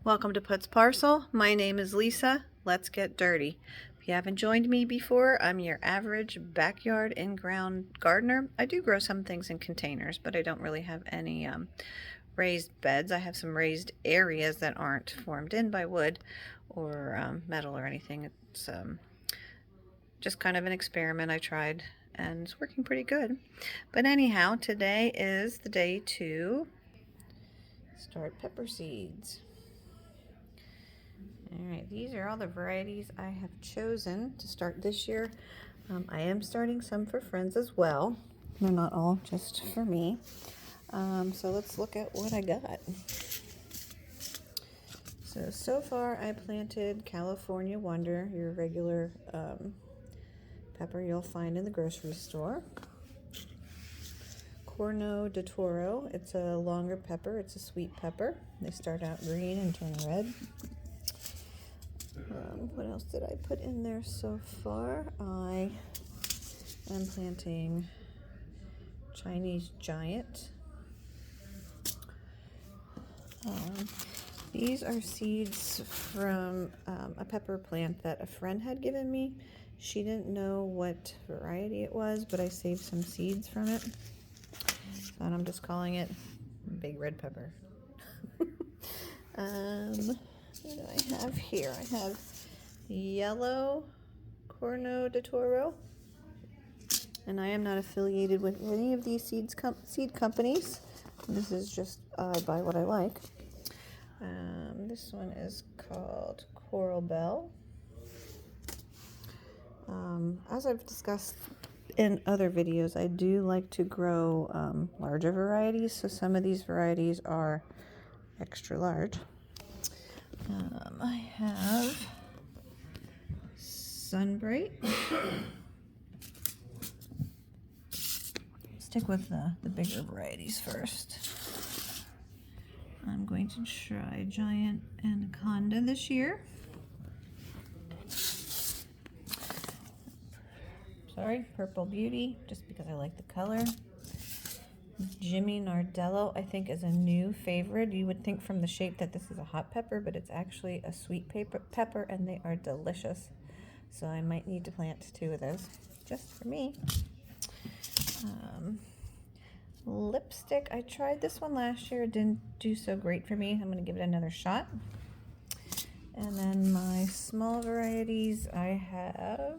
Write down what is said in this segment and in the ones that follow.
Welcome to Put's Parcel. My name is Lisa. Let's get dirty. If you haven't joined me before, I'm your average backyard in-ground gardener. I do grow some things in containers, but I don't really have any raised beds. I have some raised areas that aren't formed in by wood or metal or anything. It's just kind of an experiment I tried, and it's working pretty good. But anyhow, today is the day to start pepper seeds. Alright, these are all the varieties I have chosen to start this year. I am starting some for friends as well. They're not all just for me. So let's look at what I got. So far I planted California Wonder, your regular pepper you'll find in the grocery store. Corno de Toro, it's a longer pepper, it's a sweet pepper. They start out green and turn red. What else did I put in there so far? I am planting Chinese Giant. These are seeds from a pepper plant that a friend had given me. She didn't know what variety it was, but I saved some seeds from it. So I'm just calling it Big Red Pepper. What do I have here? I have yellow Corno de Toro, and I am not affiliated with any of these seed companies. This is just I buy what I like. This one is called Coral Bell. As I've discussed in other videos, I do like to grow larger varieties, so some of these varieties are extra large. I have Sunbright. Stick with the bigger varieties first. I'm going to try Giant Anaconda this year. Sorry, Purple Beauty, just because I like the color. Jimmy Nardello, I think, is a new favorite. You would think from the shape that this is a hot pepper, but it's actually a sweet pepper, and they are delicious. So I might need to plant 2 of those just for me. Lipstick, I tried this one last year. It didn't do so great for me. I'm going to give it another shot. And then my small varieties, I have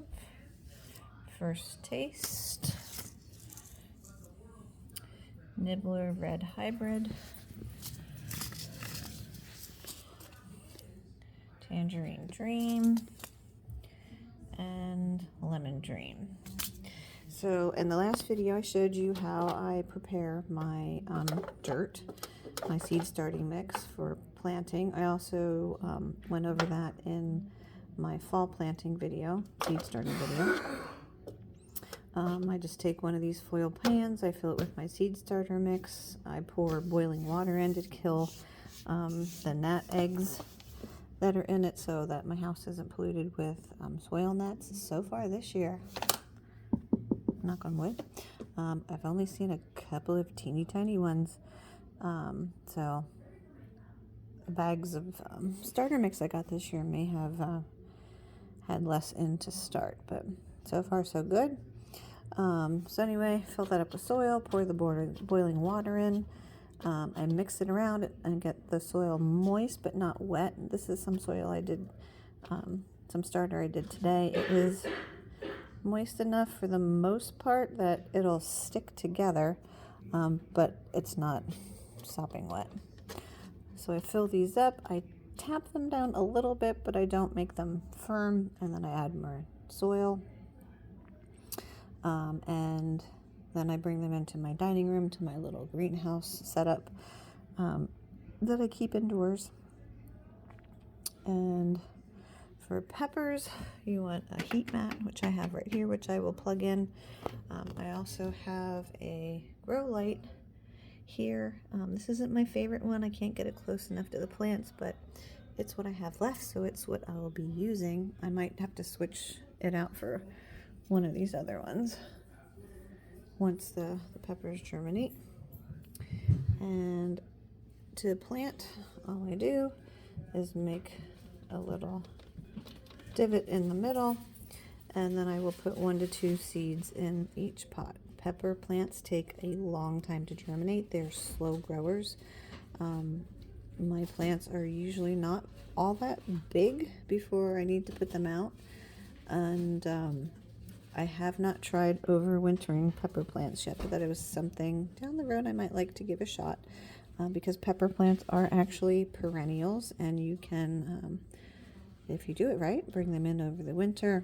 First Taste, Nibbler Red Hybrid, Tangerine Dream, and Lemon Dream. So in the last video I showed you how I prepare my dirt, my seed starting mix for planting. I also went over that in my fall planting video, seed starting video. I just take one of these foil pans, I fill it with my seed starter mix, I pour boiling water in to kill the gnat eggs that are in it so that my house isn't polluted with soil gnats. So far this year, knock on wood, I've only seen a couple of teeny tiny ones. So the bags of starter mix I got this year may have had less in to start, but so far so good. So anyway, fill that up with soil, pour the boiling water in. I mix it around and get the soil moist but not wet. This is some soil I did, some starter I did today. It is moist enough for the most part that it'll stick together, but it's not sopping wet. So I fill these up, I tap them down a little bit, but I don't make them firm, and then I add more soil. And then I bring them into my dining room, to my little greenhouse setup that I keep indoors. And for peppers, you want a heat mat, which I have right here, which I will plug in. I also have a grow light here. This isn't my favorite one. I can't get it close enough to the plants, but it's what I have left, so it's what I will be using. I might have to switch it out for one of these other ones once the peppers germinate. And to plant, all I do is make a little divot in the middle, and then I will put 1 to 2 seeds in each pot. Pepper plants take a long time to germinate. They're slow growers. My plants are usually not all that big before I need to put them out, and I have not tried overwintering pepper plants yet, but that was something down the road I might like to give a shot, because pepper plants are actually perennials, and you can, if you do it right, bring them in over the winter,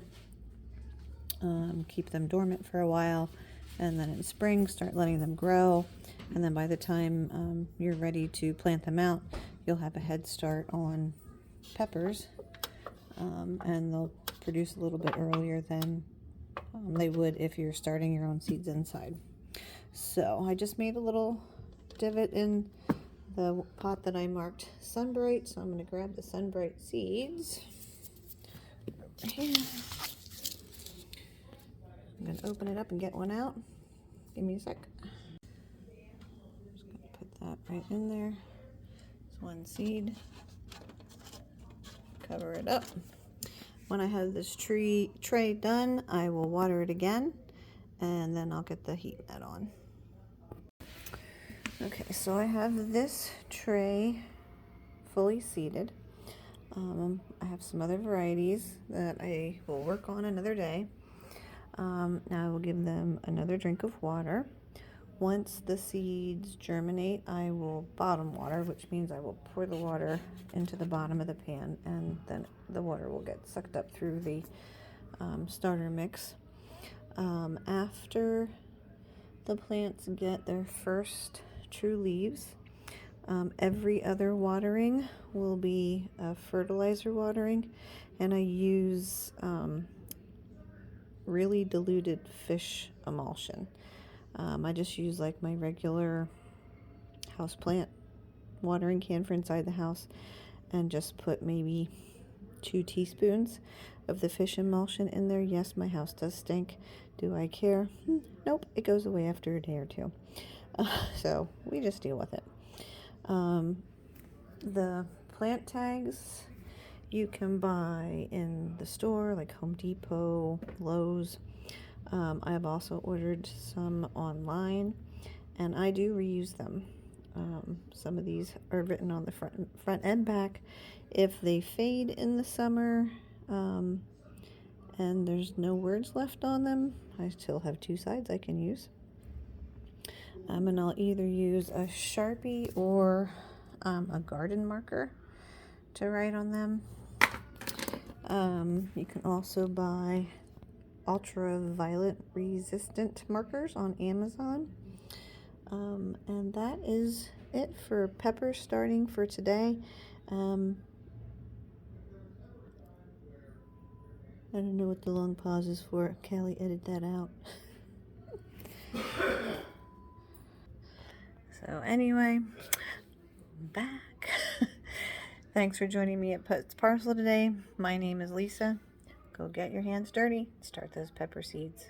keep them dormant for a while, and then in spring start letting them grow, and then by the time you're ready to plant them out, you'll have a head start on peppers, and they'll produce a little bit earlier than they would if you're starting your own seeds inside. So I just made a little divot in the pot that I marked Sunbright, so I'm going to grab the Sunbright seeds over here. I'm going to open it up and get one out. Give me a sec. Just going to put that right in there. It's 1 seed. Cover it up. When I have this tray done, I will water it again, and then I'll get the heat mat on. Okay, so I have this tray fully seeded. I have some other varieties that I will work on another day. Now I will give them another drink of water. Once the seeds germinate, I will bottom water, which means I will pour the water into the bottom of the pan, and then the water will get sucked up through the starter mix. After the plants get their first true leaves, every other watering will be fertilizer watering, and I use really diluted fish emulsion. I just use like my regular houseplant watering can for inside the house, and just put maybe 2 teaspoons of the fish emulsion in there. Yes, my house does stink. Do I care? Nope, it goes away after a day or 2. So we just deal with it. The plant tags you can buy in the store, like Home Depot, Lowe's. I have also ordered some online, and I do reuse them. Some of these are written on the front and back. If they fade in the summer, and there's no words left on them, I still have 2 sides I can use. And I'll either use a Sharpie or a garden marker to write on them. You can also buy ultraviolet resistant markers on Amazon. And that is it for pepper starting for today. I don't know what the long pause is for. Callie, edit that out. So anyway, I'm back. Thanks for joining me at Put's Parcel today. My name is Lisa. Go get your hands dirty. Start those pepper seeds.